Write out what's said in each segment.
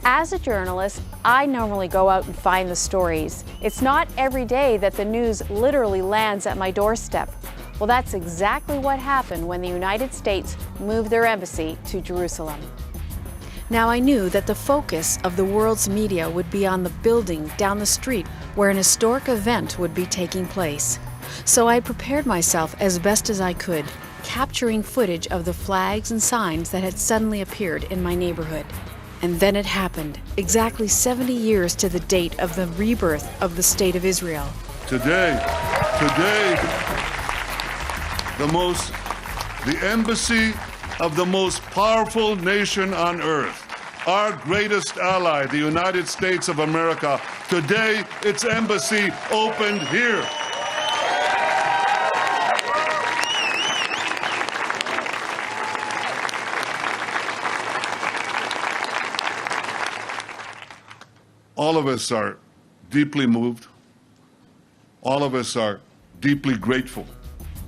As a journalist, I normally go out and find the stories. It's not every day that the news literally lands at my doorstep. Well, that's exactly what happened when the United States moved their embassy to Jerusalem. Now, I knew that the focus of the world's media would be on the building down the street where an historic event would be taking place. So I prepared myself as best as I could, capturing footage of the flags and signs that had suddenly appeared in my neighborhood. And then it happened, exactly 70 years to the date of the rebirth of the State of Israel. Today, the embassy of the most powerful nation on earth, our greatest ally, the United States of America, today its embassy opened here. All of us are deeply moved. All of us are deeply grateful.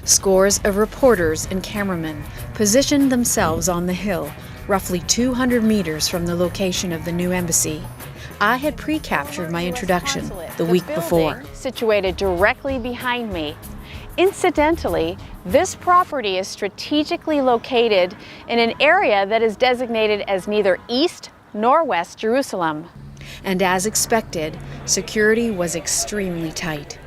Scores of reporters and cameramen positioned themselves on the hill, roughly 200 meters from the location of the new embassy. I had pre-captured my introduction the week before. Situated directly behind me. Incidentally, this property is strategically located in an area that is designated as neither East nor West Jerusalem. And as expected, security was extremely tight.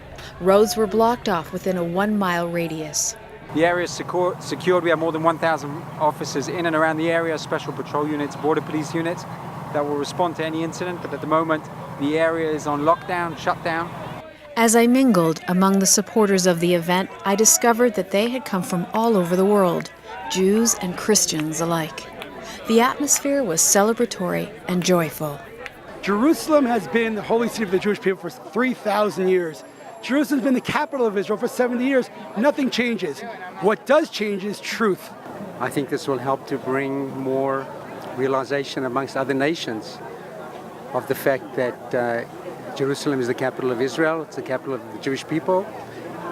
Roads were blocked off within a 1-mile radius. The area is secured. We have more than 1,000 officers in and around the area, special patrol units, border police units that will respond to any incident. But at the moment, the area is on lockdown, shut down. As I mingled among the supporters of the event, I discovered that they had come from all over the world, Jews and Christians alike. The atmosphere was celebratory and joyful. Jerusalem has been the holy city of the Jewish people for 3,000 years. Jerusalem's been the capital of Israel for 70 years. Nothing changes. What does change is truth. I think this will help to bring more realization amongst other nations of the fact that Jerusalem is the capital of Israel, it's the capital of the Jewish people,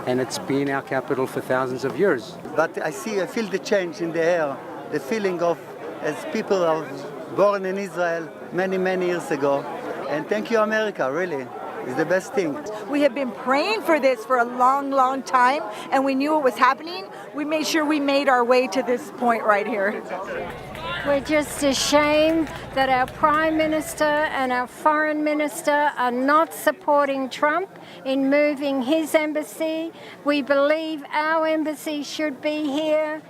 and it's been our capital for thousands of years. But I feel the change in the air, the feeling of as people are born in Israel many, many years ago. And thank you, America, really. It's the best thing. We have been praying for this for a long, long time, and we knew it was happening. We made sure we made our way to this point right here. We're just ashamed that our Prime Minister and our Foreign Minister are not supporting Trump in moving his embassy. We believe our embassy should be here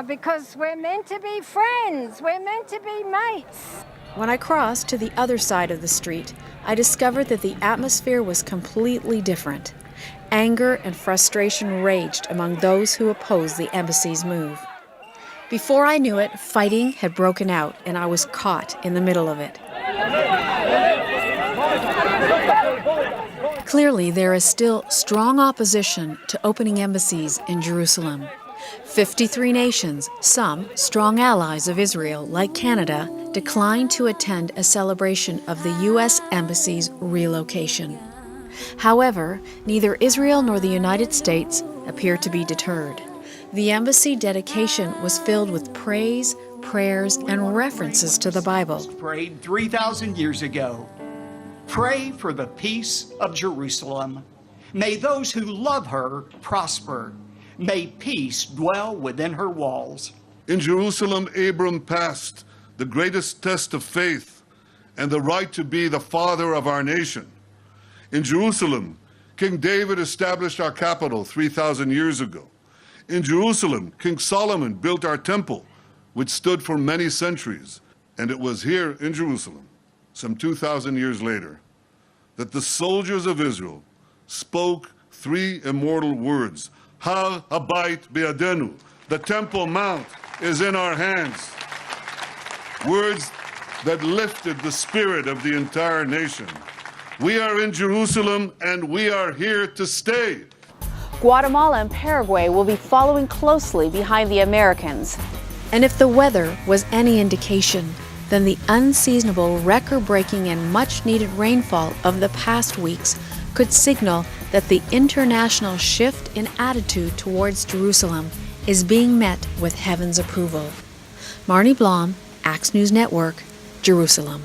because we're meant to be friends. We're meant to be mates. When I crossed to the other side of the street, I discovered that the atmosphere was completely different. Anger and frustration raged among those who opposed the embassy's move. Before I knew it, fighting had broken out, and I was caught in the middle of it. Clearly, there is still strong opposition to opening embassies in Jerusalem. 53 nations, some strong allies of Israel, like Canada, declined to attend a celebration of the U.S. Embassy's relocation. However, neither Israel nor the United States appear to be deterred. The embassy dedication was filled with praise, prayers, and references to the Bible. Prayed 3,000 years ago. Pray for the peace of Jerusalem. May those who love her prosper. May peace dwell within her walls. In Jerusalem, Abram passed the greatest test of faith and the right to be the father of our nation. In Jerusalem, King David established our capital 3,000 years ago. In Jerusalem, King Solomon built our temple, which stood for many centuries. And it was here in Jerusalem, some 2,000 years later, that the soldiers of Israel spoke 3 immortal words. Har Habayit Be'adenu. The Temple Mount is in our hands. Words that lifted the spirit of the entire nation. We are in Jerusalem and we are here to stay. Guatemala and Paraguay will be following closely behind the Americans. And if the weather was any indication, then the unseasonable, record-breaking, and much-needed rainfall of the past weeks could signal that the international shift in attitude towards Jerusalem is being met with heaven's approval. Marnie Blom, Axe News Network, Jerusalem.